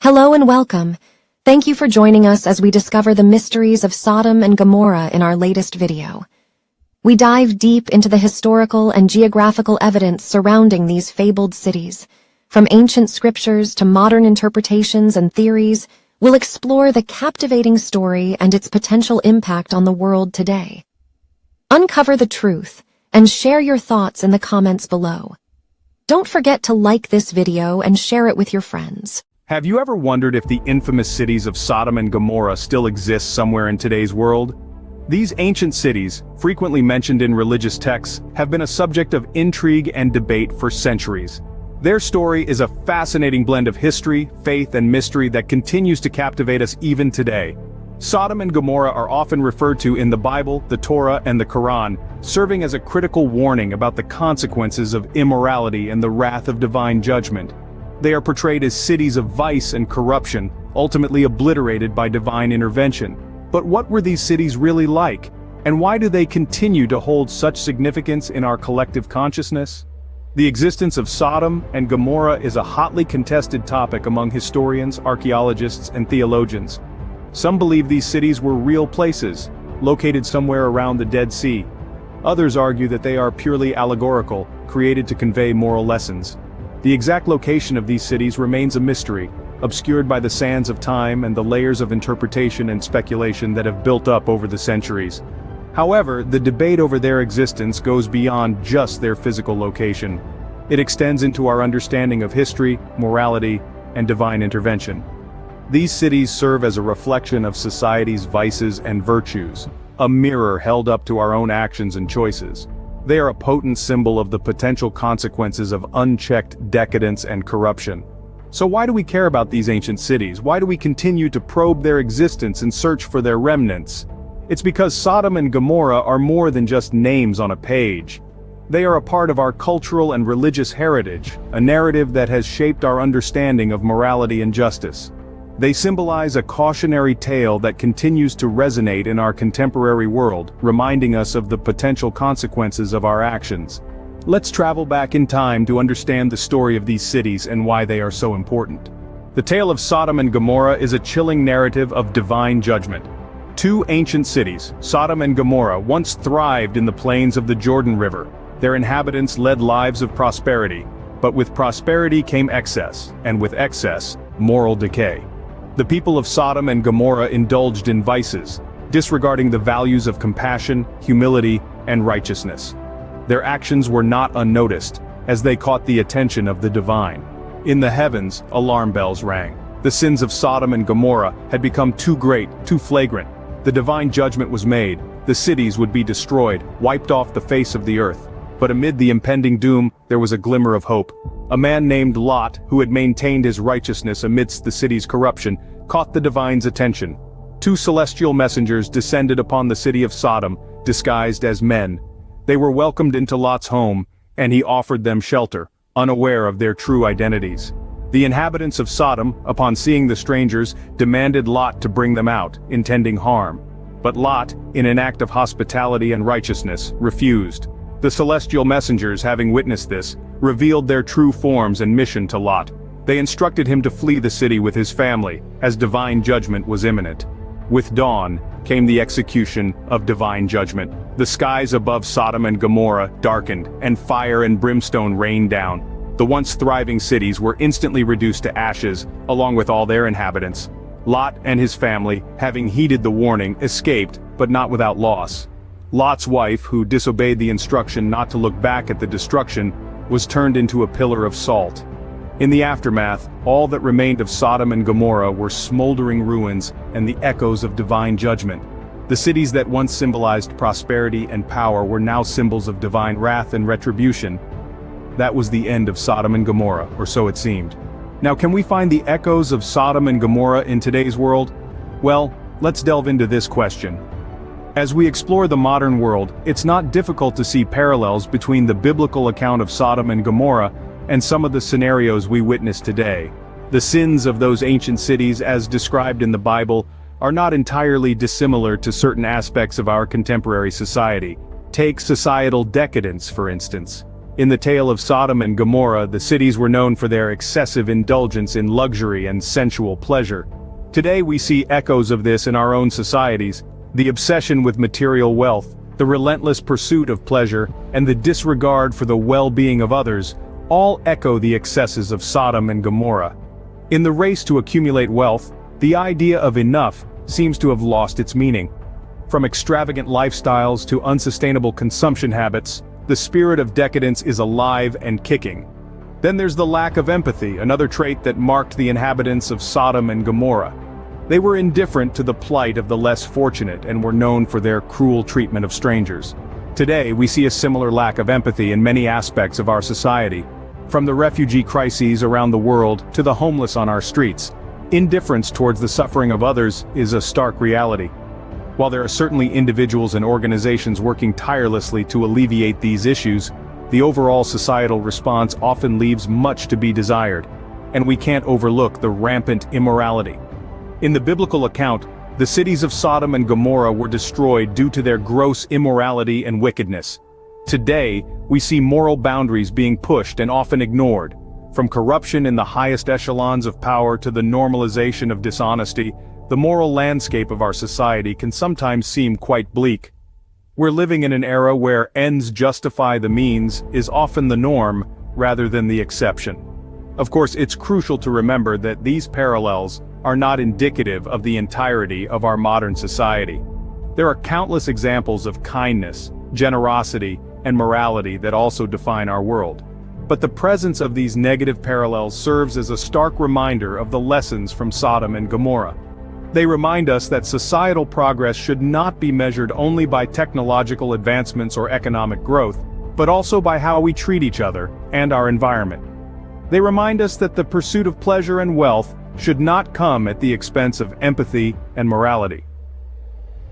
Hello and welcome. Thank you for joining us as we discover the mysteries of Sodom and Gomorrah in our latest video. We dive deep into the historical and geographical evidence surrounding these fabled cities. From ancient scriptures to modern interpretations and theories, we'll explore the captivating story and its potential impact on the world today. Uncover the truth and share your thoughts in the comments below. Don't forget to like this video and share it with your friends. Have you ever wondered if the infamous cities of Sodom and Gomorrah still exist somewhere in today's world? These ancient cities, frequently mentioned in religious texts, have been a subject of intrigue and debate for centuries. Their story is a fascinating blend of history, faith, and mystery that continues to captivate us even today. Sodom and Gomorrah are often referred to in the Bible, the Torah, and the Quran, serving as a critical warning about the consequences of immorality and the wrath of divine judgment. They are portrayed as cities of vice and corruption, ultimately obliterated by divine intervention. But what were these cities really like? And why do they continue to hold such significance in our collective consciousness? The existence of Sodom and Gomorrah is a hotly contested topic among historians, archaeologists, and theologians. Some believe these cities were real places, located somewhere around the Dead Sea. Others argue that they are purely allegorical, created to convey moral lessons. The exact location of these cities remains a mystery, obscured by the sands of time and the layers of interpretation and speculation that have built up over the centuries. However, the debate over their existence goes beyond just their physical location. It extends into our understanding of history, morality, and divine intervention. These cities serve as a reflection of society's vices and virtues, a mirror held up to our own actions and choices. They are a potent symbol of the potential consequences of unchecked decadence and corruption. So why do we care about these ancient cities? Why do we continue to probe their existence and search for their remnants? It's because Sodom and Gomorrah are more than just names on a page. They are a part of our cultural and religious heritage, a narrative that has shaped our understanding of morality and justice. They symbolize a cautionary tale that continues to resonate in our contemporary world, reminding us of the potential consequences of our actions. Let's travel back in time to understand the story of these cities and why they are so important. The tale of Sodom and Gomorrah is a chilling narrative of divine judgment. Two ancient cities, Sodom and Gomorrah, once thrived in the plains of the Jordan River. Their inhabitants led lives of prosperity, but with prosperity came excess, and with excess, moral decay. The people of Sodom and Gomorrah indulged in vices, disregarding the values of compassion, humility, and righteousness. Their actions were not unnoticed, as they caught the attention of the divine. In the heavens, alarm bells rang. The sins of Sodom and Gomorrah had become too great, too flagrant. The divine judgment was made. The cities would be destroyed, wiped off the face of the earth. But amid the impending doom, there was a glimmer of hope. A man named Lot, who had maintained his righteousness amidst the city's corruption, caught the divine's attention. Two celestial messengers descended upon the city of Sodom, disguised as men. They were welcomed into Lot's home, and he offered them shelter, unaware of their true identities. The inhabitants of Sodom, upon seeing the strangers, demanded Lot to bring them out, intending harm. But Lot, in an act of hospitality and righteousness, refused. The celestial messengers, having witnessed this, revealed their true forms and mission to Lot. They instructed him to flee the city with his family, as divine judgment was imminent. With dawn came the execution of divine judgment. The skies above Sodom and Gomorrah darkened, and fire and brimstone rained down. The once thriving cities were instantly reduced to ashes, along with all their inhabitants. Lot and his family, having heeded the warning, escaped, but not without loss. Lot's wife, who disobeyed the instruction not to look back at the destruction, was turned into a pillar of salt. In the aftermath, all that remained of Sodom and Gomorrah were smoldering ruins and the echoes of divine judgment. The cities that once symbolized prosperity and power were now symbols of divine wrath and retribution. That was the end of Sodom and Gomorrah, or so it seemed. Now, can we find the echoes of Sodom and Gomorrah in today's world? Well, let's delve into this question. As we explore the modern world, it's not difficult to see parallels between the biblical account of Sodom and Gomorrah and some of the scenarios we witness today. The sins of those ancient cities, as described in the Bible, are not entirely dissimilar to certain aspects of our contemporary society. Take societal decadence, for instance. In the tale of Sodom and Gomorrah, the cities were known for their excessive indulgence in luxury and sensual pleasure. Today we see echoes of this in our own societies: the obsession with material wealth, the relentless pursuit of pleasure, and the disregard for the well-being of others, all echo the excesses of Sodom and Gomorrah. In the race to accumulate wealth, the idea of enough seems to have lost its meaning. From extravagant lifestyles to unsustainable consumption habits, the spirit of decadence is alive and kicking. Then there's the lack of empathy, another trait that marked the inhabitants of Sodom and Gomorrah. They were indifferent to the plight of the less fortunate and were known for their cruel treatment of strangers. Today, we see a similar lack of empathy in many aspects of our society. From the refugee crises around the world to the homeless on our streets, indifference towards the suffering of others is a stark reality. While there are certainly individuals and organizations working tirelessly to alleviate these issues, the overall societal response often leaves much to be desired, and we can't overlook the rampant immorality. In the biblical account, the cities of Sodom and Gomorrah were destroyed due to their gross immorality and wickedness. Today, we see moral boundaries being pushed and often ignored. From corruption in the highest echelons of power to the normalization of dishonesty, the moral landscape of our society can sometimes seem quite bleak. We're living in an era where ends justify the means is often the norm rather than the exception. Of course, it's crucial to remember that these parallels are not indicative of the entirety of our modern society. There are countless examples of kindness, generosity, and morality that also define our world. But the presence of these negative parallels serves as a stark reminder of the lessons from Sodom and Gomorrah. They remind us that societal progress should not be measured only by technological advancements or economic growth, but also by how we treat each other and our environment. They remind us that the pursuit of pleasure and wealth should not come at the expense of empathy and morality.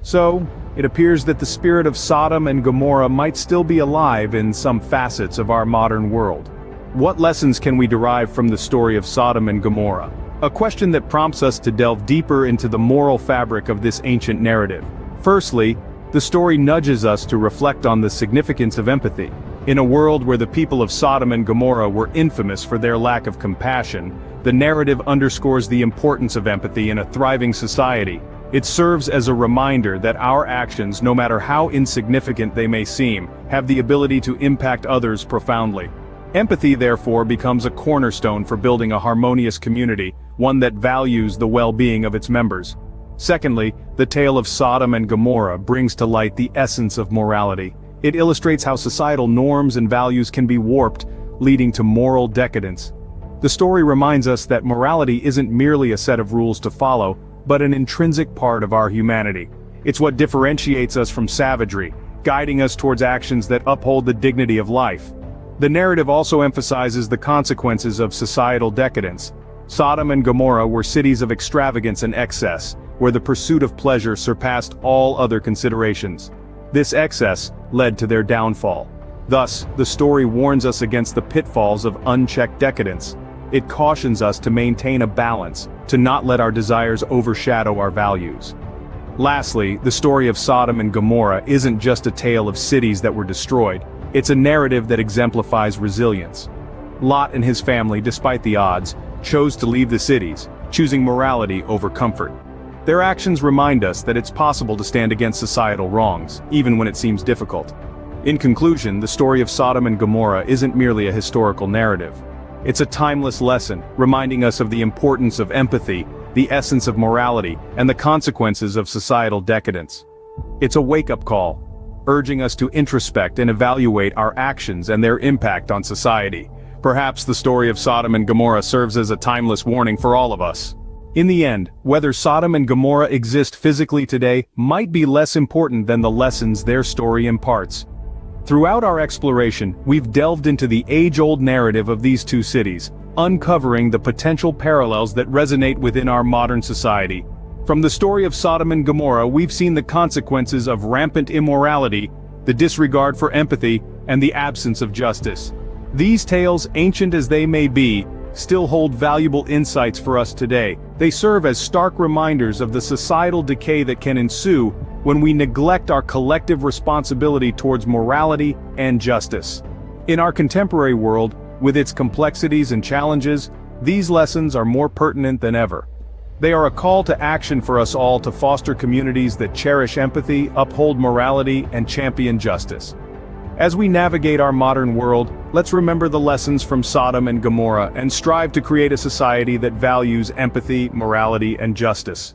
So, it appears that the spirit of Sodom and Gomorrah might still be alive in some facets of our modern world. What lessons can we derive from the story of Sodom and Gomorrah? A question that prompts us to delve deeper into the moral fabric of this ancient narrative. Firstly, the story nudges us to reflect on the significance of empathy. In a world where the people of Sodom and Gomorrah were infamous for their lack of compassion, the narrative underscores the importance of empathy in a thriving society. It serves as a reminder that our actions, no matter how insignificant they may seem, have the ability to impact others profoundly. Empathy, therefore, becomes a cornerstone for building a harmonious community, one that values the well-being of its members. Secondly, the tale of Sodom and Gomorrah brings to light the essence of morality. It illustrates how societal norms and values can be warped, leading to moral decadence. The story reminds us that morality isn't merely a set of rules to follow, but an intrinsic part of our humanity. It's what differentiates us from savagery, guiding us towards actions that uphold the dignity of life. The narrative also emphasizes the consequences of societal decadence. Sodom and Gomorrah were cities of extravagance and excess, where the pursuit of pleasure surpassed all other considerations. This excess led to their downfall. Thus, the story warns us against the pitfalls of unchecked decadence. It cautions us to maintain a balance, to not let our desires overshadow our values. Lastly, the story of Sodom and Gomorrah isn't just a tale of cities that were destroyed. It's a narrative that exemplifies resilience. Lot and his family, despite the odds, chose to leave the cities, choosing morality over comfort. Their actions remind us that it's possible to stand against societal wrongs, even when it seems difficult. In conclusion, the story of Sodom and Gomorrah isn't merely a historical narrative. It's a timeless lesson, reminding us of the importance of empathy, the essence of morality, and the consequences of societal decadence. It's a wake-up call, urging us to introspect and evaluate our actions and their impact on society. Perhaps the story of Sodom and Gomorrah serves as a timeless warning for all of us. In the end, whether Sodom and Gomorrah exist physically today might be less important than the lessons their story imparts. Throughout our exploration, we've delved into the age-old narrative of these two cities, uncovering the potential parallels that resonate within our modern society. From the story of Sodom and Gomorrah, we've seen the consequences of rampant immorality, the disregard for empathy, and the absence of justice. These tales, ancient as they may be, still hold valuable insights for us today. They serve as stark reminders of the societal decay that can ensue when we neglect our collective responsibility towards morality and justice. In our contemporary world, with its complexities and challenges, these lessons are more pertinent than ever. They are a call to action for us all to foster communities that cherish empathy, uphold morality, and champion justice. As we navigate our modern world, let's remember the lessons from Sodom and Gomorrah and strive to create a society that values empathy, morality, and justice.